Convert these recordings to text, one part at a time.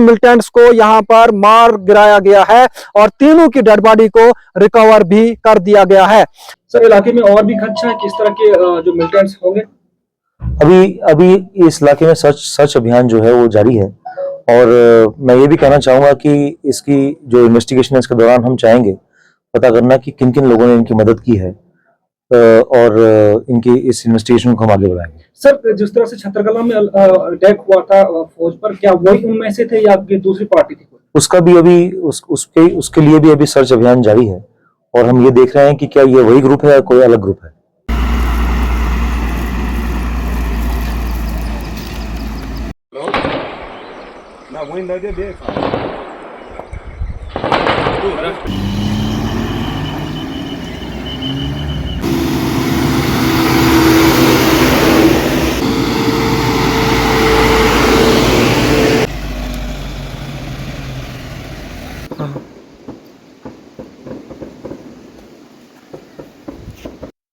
Militants को यहाँ पर मार गिराया गया है और तीनों की डेड बॉडी को रिकवर भी कर दिया गया है। सर, इलाके में और भी खदशा है किस तरह के जो मिलिटेंट्स होंगे? अभी अभी इस इलाके में सर्च अभियान जो है वो जारी है और मैं ये भी कहना चाहूंगा कि इसकी जो इन्वेस्टिगेशन है इसके दौरान हम चाहेंगे पता करना कि किन किन लोगों ने इनकी मदद की है और इनकी इस इन्वेस्टिगेशन को हम आगे बढ़ाएंगे। सर, जिस तरह से छतरकला में अटैक हुआ था फौज पर, क्या वही उनमें से थे या दूसरी पार्टी थी? उसका भी अभी उसके लिए भी अभी सर्च अभियान जारी है और हम ये देख रहे हैं कि क्या ये वही ग्रुप है या कोई अलग ग्रुप है।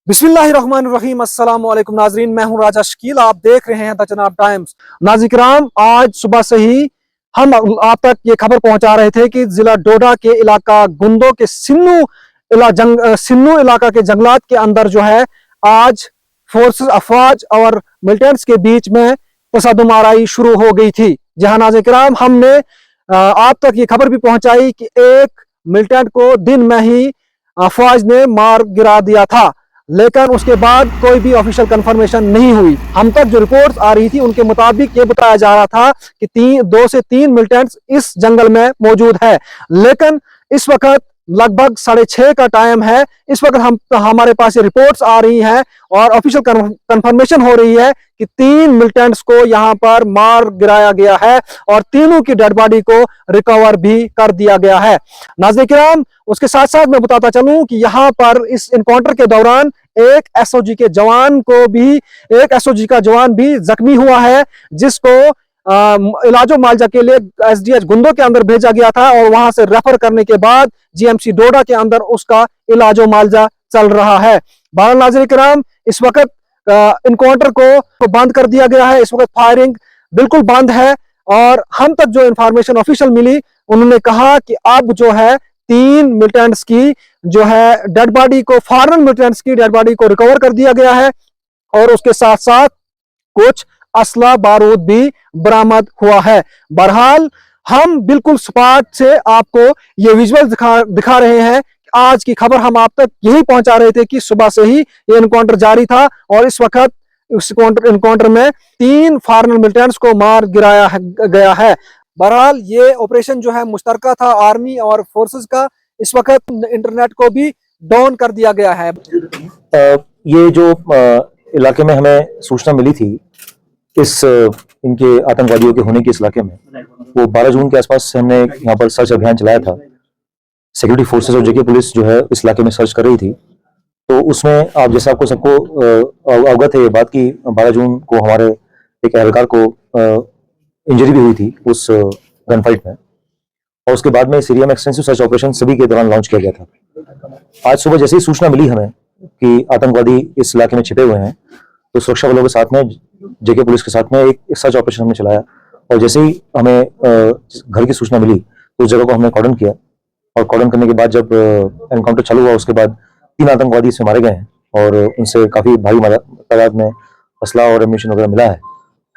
बिस्मिल्लाहिर्रहमानिर्रहीम। अस्सलाम वालेकुम नाजरीन, मैं हूं राजा शकील, आप देख रहे हैं द जनाब टाइम्स। नाज़रीन, आज सुबह से ही हम आप तक ये खबर पहुंचा रहे थे कि जिला डोडा के इलाका गुंदो के सिन्नू इलाका के जंगलात के अंदर जो है आज फोर्सेस अफवाज और मिलिटेंट्स के बीच में तसादुम आराई शुरू हो गई थी। जहां नाज़रीन, हमने आप तक ये खबर भी पहुंचाई कि एक मिलिटेंट को दिन में ही अफवाज ने मार गिरा दिया था, लेकिन उसके बाद कोई भी ऑफिशियल कंफर्मेशन नहीं हुई। हम तक जो रिपोर्ट्स आ रही थी उनके मुताबिक ये बताया जा रहा था कि 2 से 3 मिलिटेंट्स इस जंगल में मौजूद है, लेकिन इस वक्त लगभग 6:30 का टाइम है। इस वक्त हमारे पास ये रिपोर्ट्स आ रही हैं और ऑफिशियल कंफर्मेशन हो रही है कि 3 मिलिटेंट्स को यहाँ पर मार गिराया गया है और तीनों की डेड बॉडी को रिकवर भी कर दिया गया है। नाज़रीन, उसके साथ साथ मैं बताता चलूं कि यहाँ पर इस इनकाउंटर के दौरान एक एसओजी का जवान भी जख्मी हुआ है, जिसको इलाजो मालजा के लिए एसडीएच गुंदो के अंदर भेजा गया था और वहां से रेफर करने के बाद जीएमसी डोडा के अंदर उसका इलाजो मालजा चल रहा है। बहरहाल नाज़रीन, इस वक्त इनकाउंटर को बंद कर दिया गया है। इस वक्त फायरिंग बिल्कुल बंद है और हम तक जो इंफॉर्मेशन ऑफिशियल मिली, उन्होंने कहा कि अब जो है 3 मिलिटेंट्स की जो है डेड बॉडी को, फॉरेन मिलिटेंट्स की डेड बॉडी को रिकवर कर दिया गया है और उसके साथ साथ कुछ असला बारूद भी बरामद हुआ है। बहरहाल हम बिल्कुल स्पॉट से आपको ये विजुअल दिखा रहे हैं। आज की खबर हम आप तक यही पहुंचा रहे थे कि सुबह से ही ये एनकाउंटर जारी था और इस वक्त इस एनकाउंटर में 3 फॉरेन मिलिटेंट्स को मार गिराया गया है। बहरहाल ये ऑपरेशन जो है मुश्तरका था आर्मी और फोर्सेस का। इस वक्त इंटरनेट को भी डाउन कर दिया गया है। ये जो इलाके में हमें सूचना मिली थी इनके आतंकवादियों के होने के इस इलाके में, वो 12 जून के आसपास से हमने यहाँ पर सर्च अभियान चलाया था। सिक्योरिटी फोर्सेस और जेके पुलिस जो है इस इलाके में सर्च कर रही थी, तो उसमें आप जैसे आपको सबको अवगत है ये बात कि 12 जून को हमारे एक एहलकार को इंजरी भी हुई थी उस गन फाइट में और उसके बाद में इस एरिया में एक्सटेंसिव सर्च ऑपरेशन सभी के दौरान लॉन्च किया गया था। आज सुबह जैसे ही सूचना मिली हमें कि आतंकवादी इस इलाके में छिपे हुए हैं, तो सुरक्षा बलों के साथ में, जेके पुलिस के साथ में एक सर्च ऑपरेशन हमने चलाया और जैसे ही हमें घर की सूचना मिली तो उस जगह को हमने कॉर्डन किया और कॉर्डन करने के बाद जब एनकाउंटर चालू हुआ उसके बाद 3 आतंकवादी इसमें मारे गए हैं और उनसे काफी भारी तादाद में असला और एम्यूनिशन वगैरह मिला है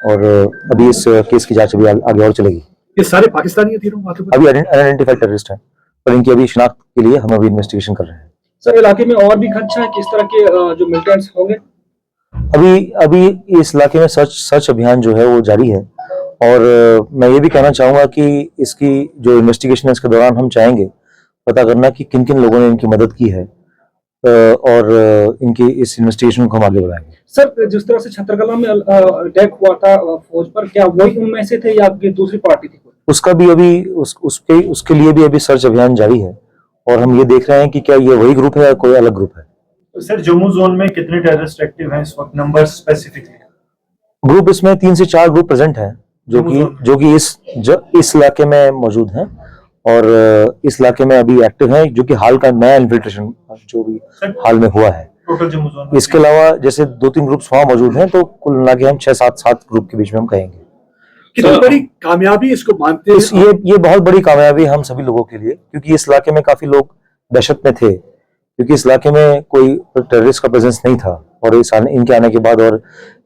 और अभी इस केस की जांच अभी आगे और चलेगी। ये सारे पाकिस्तानी थे अभी अनआइडेंटिफाइड टेररिस्ट हैं, पर इनकी अभी शिनाख्त के लिए हम अभी इन्वेस्टिगेशन कर रहे हैं। सर, इलाके में और भी खदशा है किस तरह के जो मिलिटेंट्स होंगे? अभी इस इलाके में सर्च अभियान जो है वो जारी है और मैं ये भी कहना चाहूंगा कि इसकी जो इन्वेस्टिगेशन है इसके दौरान हम चाहेंगे पता करना कि किन किन लोगों ने इनकी मदद की है और इनकी इस इन्वेस्टिगेशन को हम आगे बढ़ाएंगे। सर, जिस तरह से छतरकला में अटैक हुआ था फौज पर, क्या वही उनमें से थे या दूसरी पार्टी थी? उसका भी अभी उसके लिए भी अभी सर्च अभियान जारी है और हम ये देख रहे हैं कि क्या ये वही ग्रुप है या कोई अलग ग्रुप है। तो सर, जम्मू जोन में कितने टेररिस्ट एक्टिव हैं इस वक्त, नंबर स्पेसिफिकली? ग्रुप इसमें 3 से 4 ग्रुप प्रेजेंट हैं जो कि इस इलाके में मौजूद हैं और इस इलाके में अभी एक्टिव हैं, जो कि हाल का नया इन्फिल्ट्रेशन जो भी हाल में हुआ है। टोटल जम्मू जोन में इसके अलावा जैसे 2-3 ग्रुप्स वहां मौजूद हैं, तो कुल मिला के हम 6-7 ग्रुप के बीच में हम कहेंगे, कितनी बड़ी कामयाबी इसको मानते हैं? ये बहुत बड़ी कामयाबी है हम सभी लोगों के लिए, क्योंकि इस इलाके में काफी लोग दहशत में थे, क्योंकि इस इलाके में कोई टेररिस्ट का प्रेजेंस नहीं था। और इनके आने के बाद और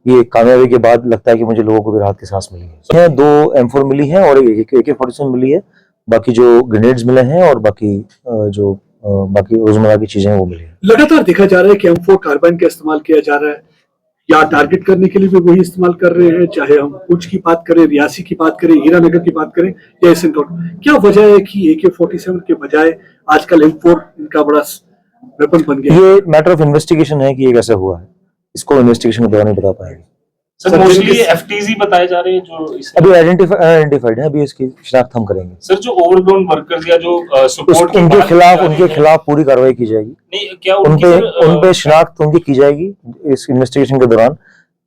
ये कामयाबी के बाद लगता है कि मुझे लोगों को भी राहत की सांस मिली है। 2 M4 मिली है और एक AK-47 मिली है। बाकी जो ग्रेनेड्स मिले हैं और बाकी बाकी रोजमर्रा की चीजें वो मिली है। लगातार देखा जा रहा है कि M4 कार्बाइन का इस्तेमाल किया जा रहा है, या टारगेट करने के लिए भी वही इस्तेमाल कर रहे हैं, चाहे हम पुंछ की बात करें, रियासी की बात करें, हीरानगर की बात करें या एसिंटोट। क्या वजह है कि AK-47 के बजाय आजकल M4 इनका बड़ा वेपन बन गया? ये मैटर ऑफ इन्वेस्टिगेशन है कि ये कैसे हुआ है, इसको इन्वेस्टिगेशन के दौरान नहीं बता पाएंगे। सर मोस्टली FTZ बताए जा रहे हैं जो अभी आइडेंटिफाइड है, अभी इसकी शिनाख्त हम करेंगे। सर जो ओवरग्राउंड वर्कर्स या जो सपोर्ट उनके खिलाफ पूरी कार्रवाई की जाएगी। नहीं, क्या उन पे शिनाख्त उनकी की जाएगी इस इन्वेस्टिगेशन के दौरान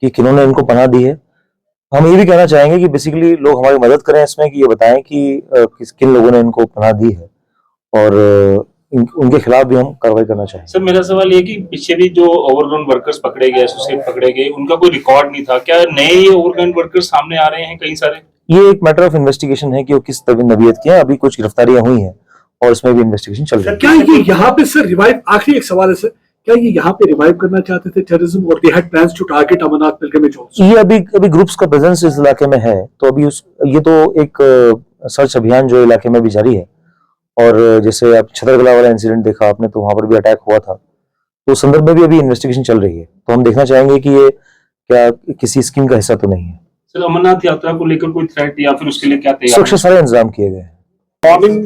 कि किन्होंने इनको पनाह दी है। हम ये भी कहना चाहेंगे कि बेसिकली लोग हमारी मदद करें इसमें, कि ये बताएं कि किन लोगों ने इनको पनाह दी है और उनके खिलाफ भी हम कार्रवाई करना चाहेंगे। सर मेरा सवाल ये कि पीछे भी जो ओवरग्राउंड वर्कर्स पकड़े गए, एसोसिएट पकड़े गए, उनका कोई रिकॉर्ड नहीं था। क्या नए ये ओवरग्राउंड वर्कर्स सामने आ रहे हैं कई सारे? ये एक मैटर ऑफ इन्वेस्टिगेशन है कि वो किस नवीयत की है। अभी कुछ गिरफ्तारियां हुई हैं और इसमें भी इन्वेस्टिगेशन चल रही है। क्या ये यहाँ पे सर रिवाइव, आखिरी एक सवाल है सर, क्या ये यहाँ पे रिवाइव करना चाहते थे टेररिज्म, और they had plans to target Amarnath pilgrimage also? ये अभी ग्रुप्स का प्रेजेंस इस इलाके में है, तो अभी ये तो एक सर्च अभियान जो इलाके में भी जारी है। और जैसे आप छतरगला वाला इंसिडेंट देखा आपने, तो वहां पर भी अटैक हुआ था, तो उस संदर्भ में भी अभी इन्वेस्टिगेशन चल रही है। तो हम देखना चाहेंगे कि ये क्या किसी स्कीम का हिस्सा तो नहीं है। सर अमरनाथ यात्रा को लेकर कोई थ्रेट या फिर उसके लिए क्या तैयार? सुरक्षा सारे इंतजाम किए गए हैं। Morning,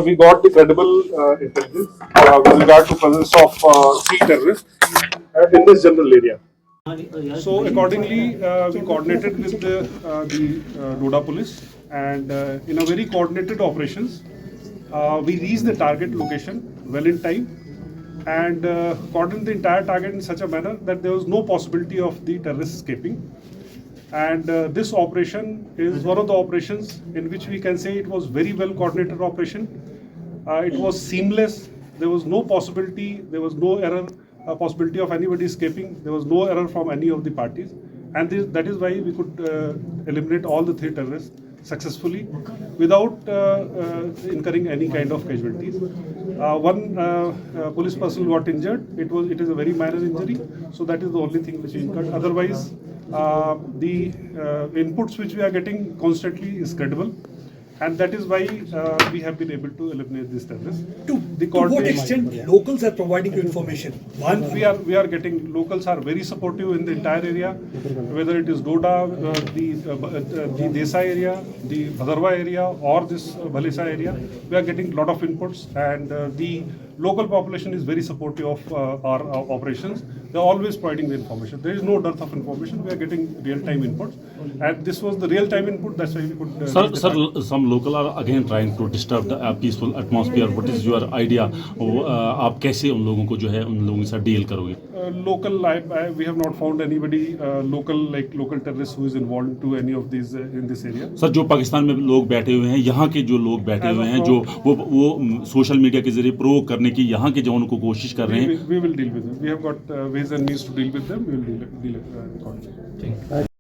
we got the credible intelligence with regard to presence of 3 terrorists in this general area. So accordingly, we coordinated with the Doda police, and in a very coordinated operations, we reached the target location well in time, and coordinated the entire target in such a manner that there was no possibility of the terrorists escaping. And this operation is one of the operations in which we can say it was very well coordinated operation. It was seamless. There was no possibility, there was no error, possibility of anybody escaping. There was no error from any of the parties, and that is why we could eliminate all the 3 terrorists successfully without incurring any kind of casualties. One police person got injured. It is a very minor injury, so that is the only thing which is incurred. Otherwise, the inputs which we are getting constantly is credible, and that is why we have been able to eliminate these terrorists. To what extent locals are providing you information? One, we are getting, locals are very supportive in the entire area, whether it is Doda, the Desai area, the Bhadarwa area, or this Bhalesa area. We are getting a lot of inputs, and the local population is very supportive of our operations. They are always providing the information. There is no dearth of information. We are getting real-time inputs, and this was the real-time input. That's why we could. Sir, some local are again trying to disturb the peaceful atmosphere. What is your idea? आप कैसे उन लोगों को जो है उन लोगों के साथ डील करोगे? Local, we have not found anybody local terrorists who is involved to any of these in this area. Sir जो पाकिस्तान में लोग बैठे हुए हैं, यहाँ के जो लोग बैठे हुए हैं, जो वो सोशल मीडिया के जरिए प्रोवोक करने की यहाँ के जवानों को कोशिश कर रहे हैं, We will deal with them. We have got ways and means to deal with them. We will deal accordingly.